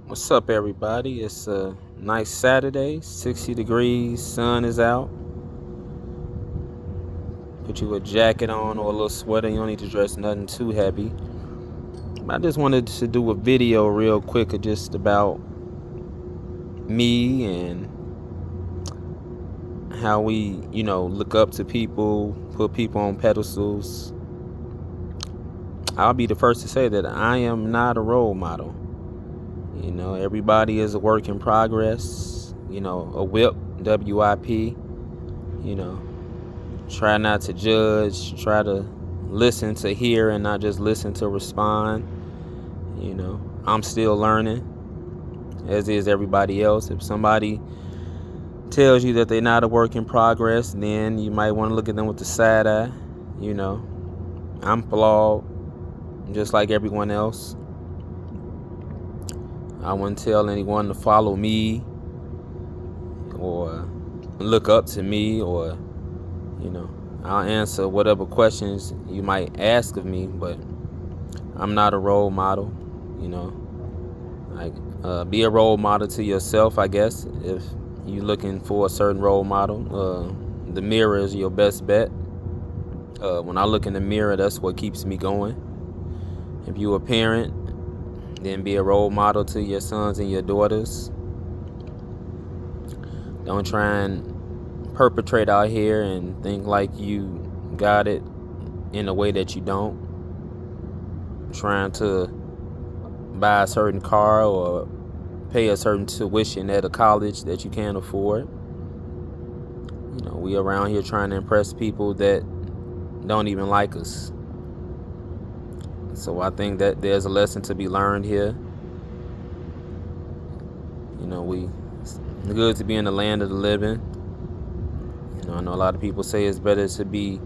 What's up, everybody? It's a nice Saturday, 60 degrees, sun is out. Put you a jacket on or a little sweater. You don't need to dress nothing too heavy. I just wanted to do a video real quick of just about me and how we, look up to people, put people on pedestals. I'll be the first to say that I am not a role model. Everybody is a work in progress. A WIP, WIP. You know, Try not to judge. Try to listen to hear and not just listen to respond. I'm still learning, as is everybody else. If somebody tells you that they're not a work in progress, then you might want to look at them with the side eye. I'm flawed, just like everyone else. I wouldn't tell anyone to follow me or look up to me, or I'll answer whatever questions you might ask of me, but I'm not a role model. Be a role model to yourself, I guess. If you're looking for a certain role model, the mirror is your best bet. When I look in the mirror, that's what keeps me going. If you're a parent, then be a role model to your sons and your daughters. Don't try and perpetrate out here and think like you got it in a way that you don't. Trying to buy a certain car or pay a certain tuition at a college that you can't afford. We around here trying to impress people that don't even like us. So I think that there's a lesson to be learned here. It's good to be in the land of the living. I know a lot of people say it's better to be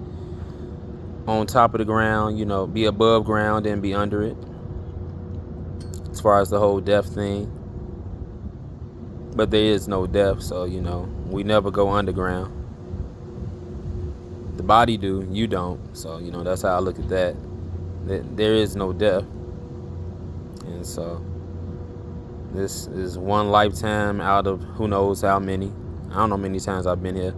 on top of the ground, be above ground than be under it, as far as the whole death thing. But there is no death, so we never go underground. The body do, you don't. So that's how I look at that. There is no death. And so this is one lifetime out of who knows how many. I don't know how many times I've been here,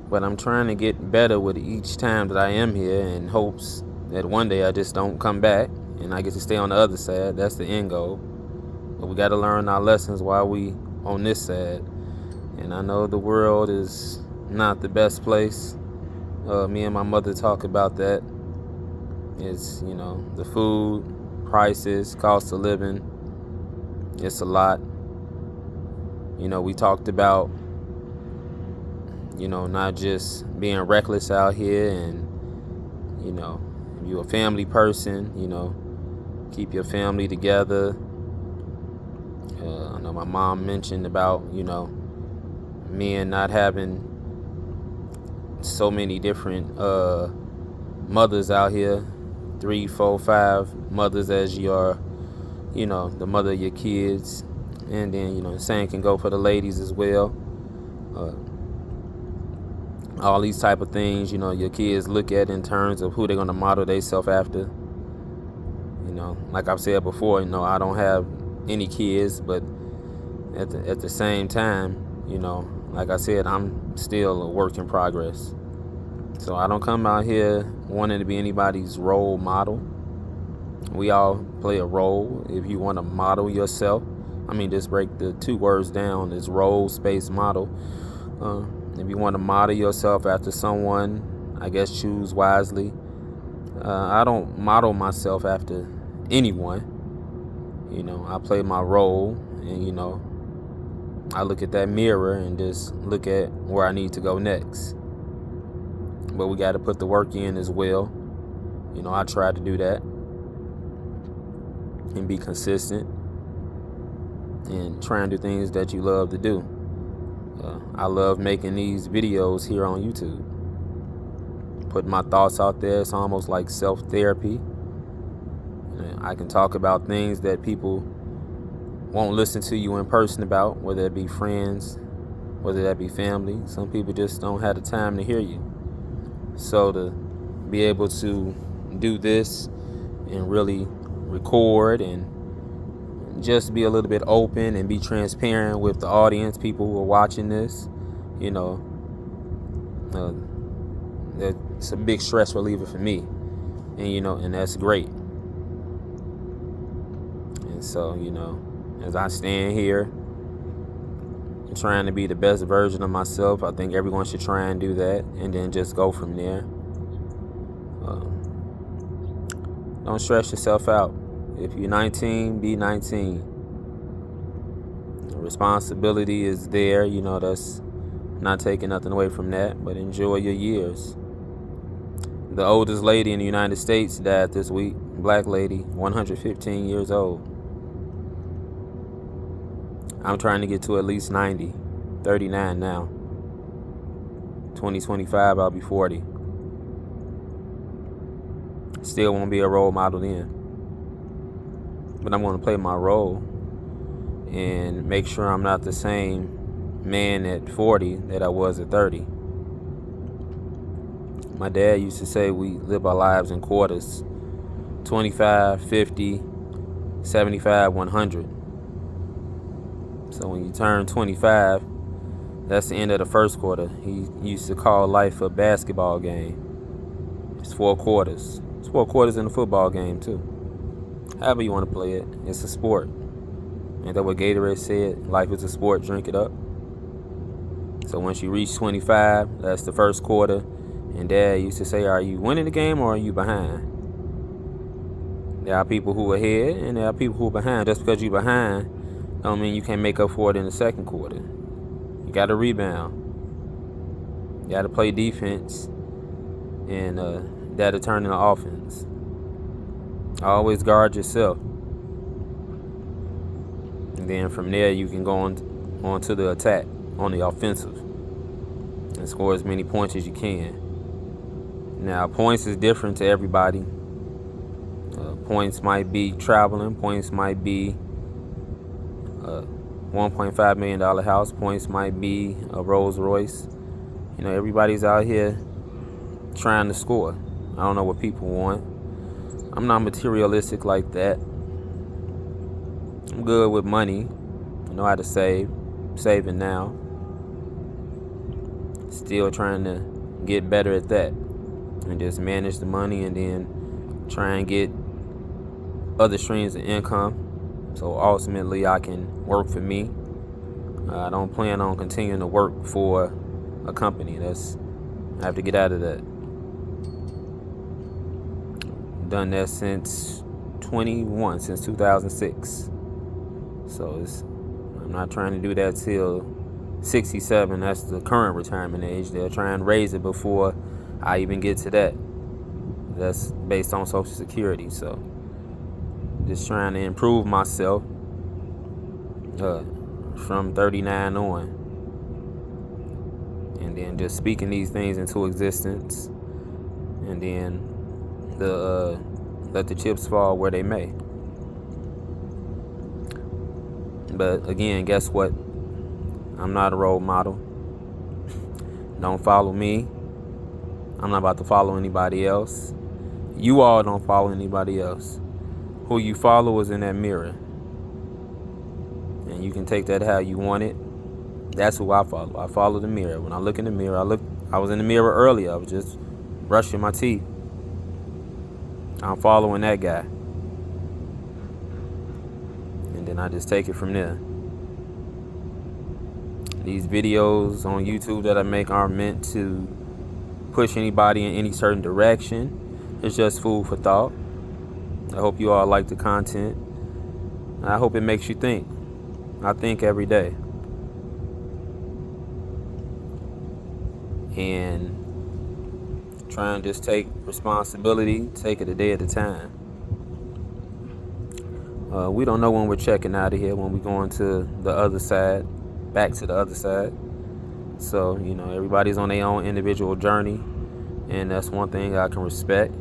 but I'm trying to get better with each time that I am here, in hopes that one day I just don't come back and I get to stay on the other side. That's the end goal. But we got to learn our lessons while we on this side. And I know the world is not the best place. Me and my mother talk about that. It's, the food prices, cost of living. It's a lot. We talked about, not just being reckless out here, and, if you're a family person, keep your family together. I know my mom mentioned about, men not having so many different mothers out here, 3, 4, 5 mothers as your, the mother of your kids. And then, the same can go for the ladies as well. All these type of things, your kids look at in terms of who they're going to model themselves after. Like I've said before, I don't have any kids, but at the same time, like I said, I'm still a work in progress. So I don't come out here wanting to be anybody's role model. We all play a role. If you want to model yourself, just break the 2 words down, is role space model. If you want to model yourself after someone, I guess choose wisely. I don't model myself after anyone. I play my role, and I look at that mirror and just look at where I need to go next. But we got to put the work in as well. I try to do that and be consistent and try and do things that you love to do. I love making these videos here on YouTube. Putting my thoughts out there. It's almost like self-therapy. I can talk about things that people won't listen to you in person about, whether it be friends, whether that be family. Some people just don't have the time to hear you. So to be able to do this and really record and just be a little bit open and be transparent with the audience, people who are watching this. You know, it's a big stress reliever for me, and that's great. And so, as I stand here trying to be the best version of myself, I think everyone should try and do that, and then just go from there. Don't stress yourself out. If you're 19, be 19. The responsibility is there, that's not taking nothing away from that, but enjoy your years. The oldest lady in the United States died this week. Black lady, 115 years old. I'm trying to get to at least 90. 39 now. 2025, I'll be 40. Still won't be a role model then. But I'm going to play my role and make sure I'm not the same man at 40 that I was at 30. My dad used to say we live our lives in quarters. 25, 50, 75, 100. So when you turn 25, that's the end of the first quarter. He used to call life a basketball game. It's 4 quarters. It's 4 quarters in a football game too. However you want to play it, it's a sport. Ain't that what Gatorade said? Life is a sport, drink it up. So once you reach 25, that's the first quarter. And Dad used to say, are you winning the game or are you behind? There are people who are ahead and there are people who are behind. Just because you're behind don't mean you can't make up for it in the second quarter. You got to rebound. You got to play defense, and that'll turn into offense. Always guard yourself. And then from there, you can go on to the attack, on the offensive, and score as many points as you can. Now, points is different to everybody. Points might be traveling. Points might be a $1.5 million house. Points might be a Rolls Royce. Everybody's out here trying to score. I don't know what people want. I'm not materialistic like that. I'm good with money. I know how to save. I'm saving now. Still trying to get better at that. And just manage the money and then try and get other streams of income. So ultimately I can work for me. I don't plan on continuing to work for a company. I have to get out of that. Done that since 2006. So I'm not trying to do that till 67. That's the current retirement age. They'll try and raise it before I even get to that. That's based on Social Security. So just trying to improve myself from 39 on. And then just speaking these things into existence. And then let the chips fall where they may. But again, guess what? I'm not a role model. Don't follow me. I'm not about to follow anybody else. You all don't follow anybody else. Who you follow is in that mirror. And you can take that how you want it. That's who I follow. I follow the mirror. When I look in the mirror, I was in the mirror earlier. I was just brushing my teeth. I'm following that guy. And then I just take it from there. These videos on YouTube that I make aren't meant to push anybody in any certain direction. It's just food for thought. I hope you all like the content. I hope it makes you think. I think every day. And try and just take responsibility, take it a day at a time. We don't know when we're checking out of here, when we're going to the other side, back to the other side. So, everybody's on their own individual journey, and that's one thing I can respect.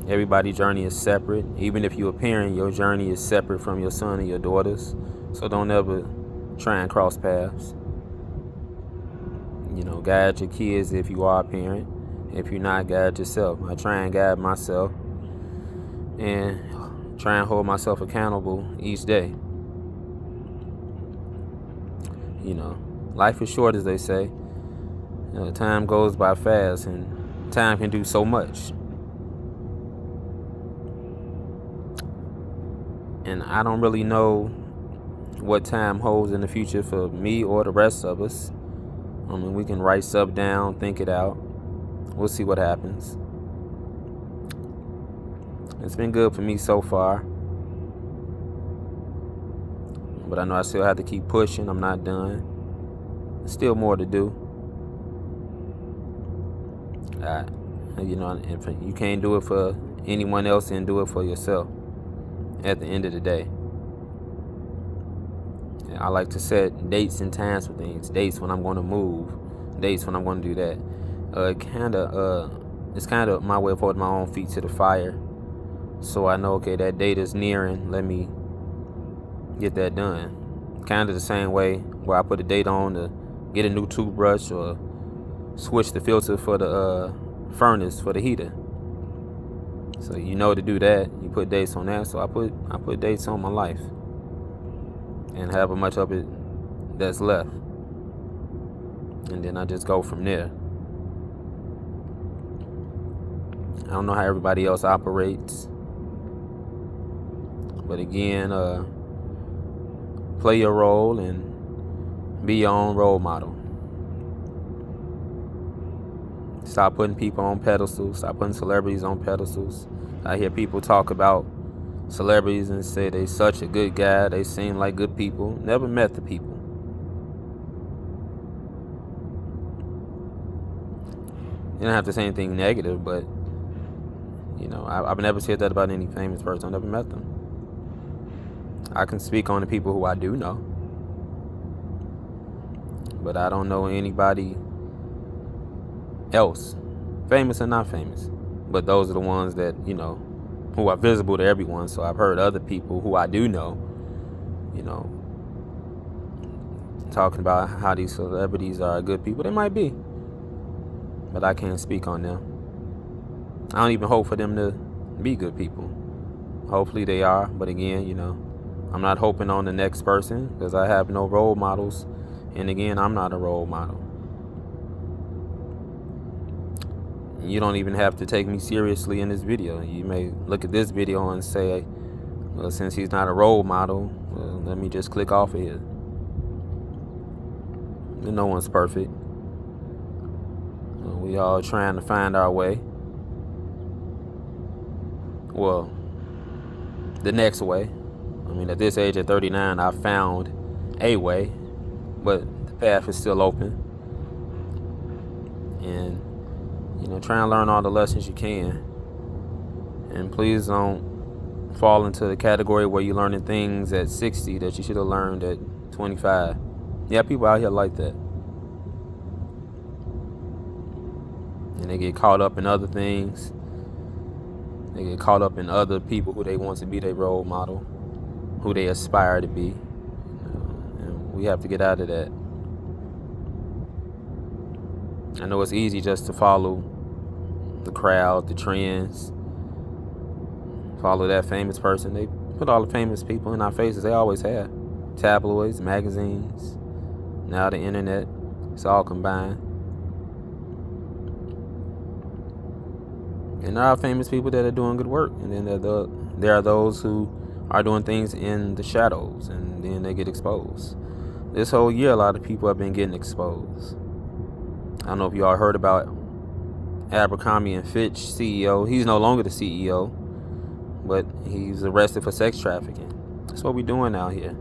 Everybody's journey is separate. Even if you're a parent, your journey is separate from your son and your daughters. So don't ever try and cross paths. Guide your kids if you are a parent. If you're not, guide yourself. I try and guide myself and try and hold myself accountable each day. You know, life is short, as they say. You know, time goes by fast, and time can do so much. And I don't really know what time holds in the future for me or the rest of us. I mean, we can write stuff down, think it out. We'll see what happens. It's been good for me so far. But I know I still have to keep pushing. I'm not done. There's still more to do. You know, if you can't do it for anyone else, then do it for yourself at the end of the day. I like to set dates and times for things. Dates when I'm going to move. Dates when I'm going to do that. It's kind of my way of holding my own feet to the fire. So I know, okay, that date is nearing. Let me get that done. Kind of the same way where I put a date on to get a new toothbrush or switch the filter for the furnace for the heater. So you know to do that. You put dates on that. So I put dates on my life. And however much of it that's left. And then I just go from there. I don't know how everybody else operates. But again, play your role and be your own role model. Stop putting people on pedestals. Stop putting celebrities on pedestals. I hear people talk about celebrities and say they such a good guy, they seem like good people. Never met the people. You don't have to say anything negative, but you know, I've never said that about any famous person. I never met them. I can speak on the people who I do know, but I don't know anybody else, famous or not famous. But those are the ones that, you know, who are visible to everyone. So I've heard other people who I do know, you know, talking about how these celebrities are good people. They might be, but I can't speak on them. I don't even hope for them to be good people. Hopefully they are, but again, you know, I'm not hoping on the next person because I have no role models. And again, I'm not a role model. You don't even have to take me seriously in this video. You may look at this video and say, well, since he's not a role model, well, let me just click off of here. No one's perfect. We all trying to find our way. Well, the next way. I mean, at this age, at 39, I found a way, but the path is still open. And you know, try and learn all the lessons you can. And please don't fall into the category where you're learning things at 60 that you should have learned at 25. Yeah, people out here like that. And they get caught up in other things. They get caught up in other people who they want to be their role model, who they aspire to be. And we have to get out of that. I know it's easy just to follow the crowd, the trends. Follow that famous person. They put all the famous people in our faces. They always have. Tabloids, magazines, now the internet. It's all combined. And there are famous people that are doing good work. And then there are those who are doing things in the shadows. And then they get exposed. This whole year, a lot of people have been getting exposed. I don't know if you all heard about Abercrombie & Fitch CEO. He's no longer the CEO, but he's arrested for sex trafficking. That's what we're doing out here.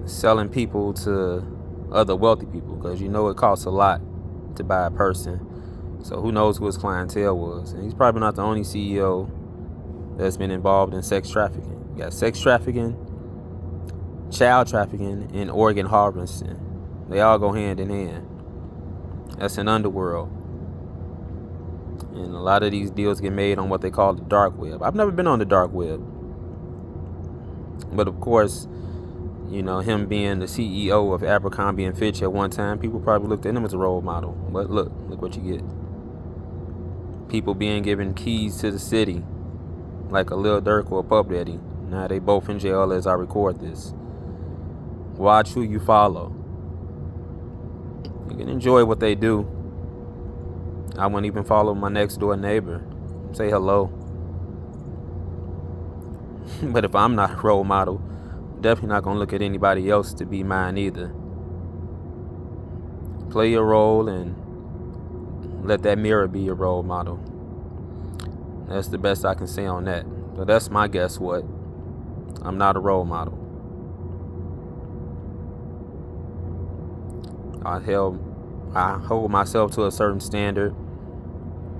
Selling people to other wealthy people, because you know it costs a lot to buy a person. So who knows who his clientele was. And he's probably not the only CEO that's been involved in sex trafficking. You got sex trafficking, child trafficking, and organ harvesting. They all go hand in hand. That's an underworld. And a lot of these deals get made on what they call the dark web. I've never been on the dark web. But of course, you know, him being the CEO of Abercrombie & Fitch at one time, people probably looked at him as a role model. But look what you get. People being given keys to the city like a Lil Durk or a Puff Daddy. Now they both in jail as I record this. Watch who you follow. You can enjoy what they do. I wouldn't even follow my next door neighbor. Say hello. But if I'm not a role model, I'm definitely not going to look at anybody else to be mine either. Play your role and let that mirror be your role model. That's the best I can say on that. So that's my guess what. I'm not a role model. I hold myself to a certain standard,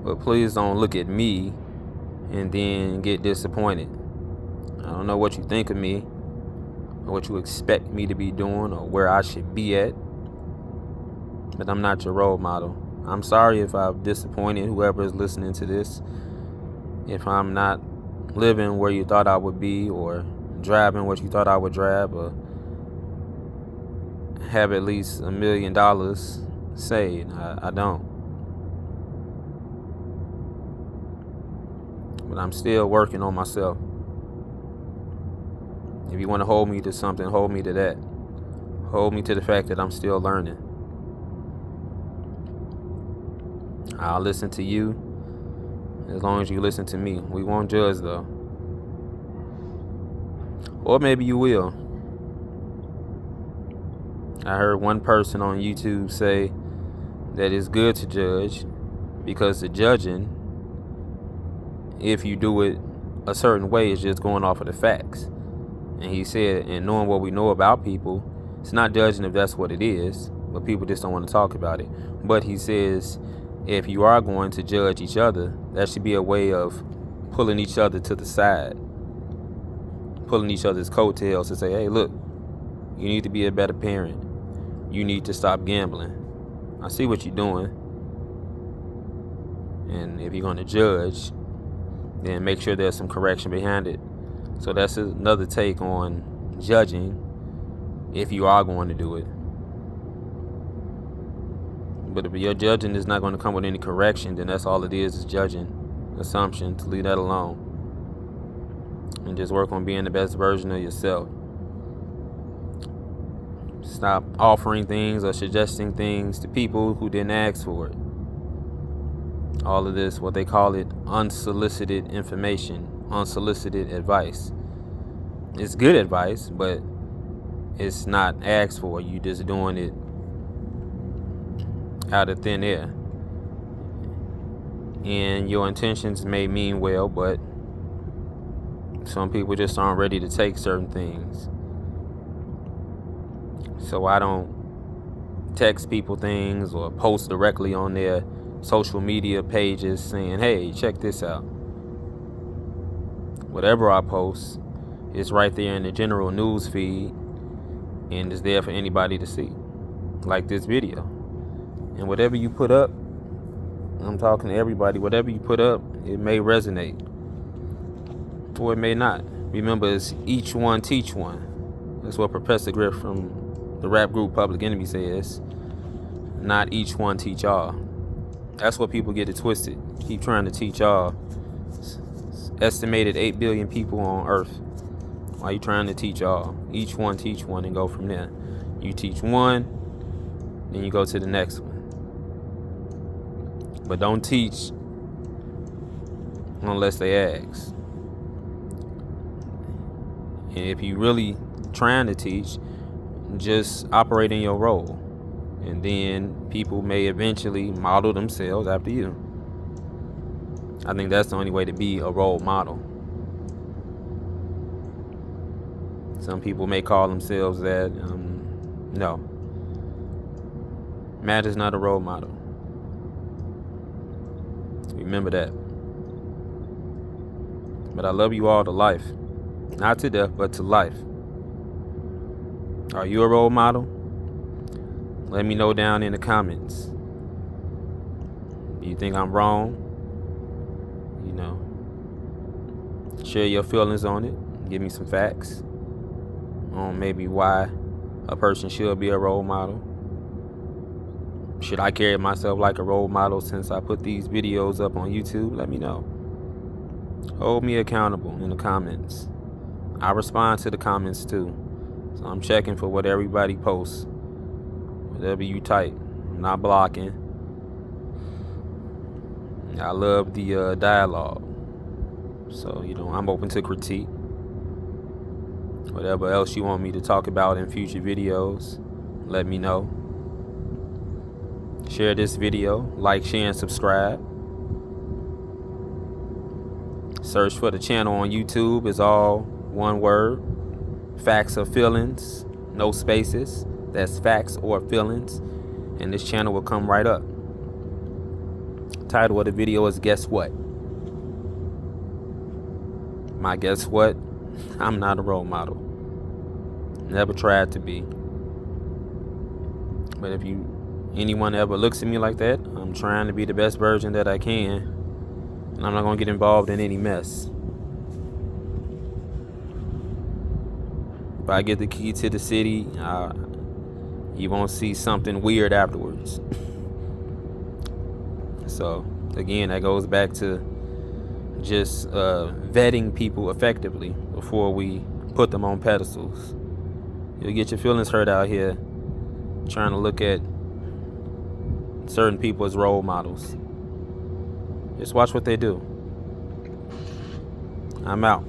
but please don't look at me and then get disappointed. I don't know what you think of me or what you expect me to be doing or where I should be at, but I'm not your role model. I'm sorry if I've disappointed whoever is listening to this. If I'm not living where you thought I would be, or driving what you thought I would drive, or have at least $1 million saved. I don't. But I'm still working on myself. If you want to hold me to something, hold me to that. Hold me to the fact that I'm still learning. I'll listen to you as long as you listen to me. We won't judge though. Or maybe you will. I heard one person on YouTube say that it's good to judge because the judging, if you do it a certain way, is just going off of the facts. And he said, and knowing what we know about people, it's not judging if that's what it is, but people just don't want to talk about it. But he says, if you are going to judge each other, that should be a way of pulling each other to the side, pulling each other's coattails to say, hey, look, you need to be a better parent. You need to stop gambling. I see what you're doing. And if you're going to judge, then make sure there's some correction behind it. So that's another take on judging if you are going to do it. But if your judging is not going to come with any correction, then that's all it is judging, assumption. To leave that alone and just work on being the best version of yourself. Stop offering things or suggesting things to people who didn't ask for it. All of this, what they call it, unsolicited information, unsolicited advice. It's good advice, but it's not asked for. You just doing it out of thin air. And your intentions may mean well, but some people just aren't ready to take certain things. So I don't text people things or post directly on their social media pages saying, hey, check this out. Whatever I post is right there in the general news feed and is there for anybody to see, like this video. And whatever you put up, I'm talking to everybody, whatever you put up, it may resonate or it may not. Remember, it's each one teach one. That's what Professor Griff from the rap group Public Enemy says. Not each one teach all. That's what people get it twisted. Keep trying to teach all. Estimated 8 billion people on Earth. Why are you trying to teach all? Each one teach one and go from there. You teach one, then you go to the next one. But don't teach unless they ask. And if you really trying to teach, just operate in your role. And then people may eventually model themselves after you. I think that's the only way to be a role model. Some people may call themselves that. No. Matt is not a role model. Remember that. But I love you all to life. Not to death, but to life. Are you a role model? Let me know down in the comments. Do you think I'm wrong? You know, share your feelings on it. Give me some facts on maybe why a person should be a role model. Should I carry myself like a role model since I put these videos up on YouTube? Let me know. Hold me accountable in the comments. I respond to the comments too. So I'm checking for what everybody posts. Whatever you type, I'm not blocking. I love the dialogue. So, I'm open to critique. Whatever else you want me to talk about in future videos, let me know. Share this video, like, share, and subscribe. Search for the channel on YouTube. It's all one word. Facts or Feelings, no spaces. That's Facts or Feelings. And this channel will come right up. Title of the video is Guess What? My guess what? I'm not a role model. Never tried to be. But if anyone ever looks at me like that, I'm trying to be the best version that I can. And I'm not going to get involved in any mess. If I get the key to the city, you won't see something weird afterwards. So, again, that goes back to just vetting people effectively before we put them on pedestals. You'll get your feelings hurt out here trying to look at certain people as role models. Just watch what they do. I'm out.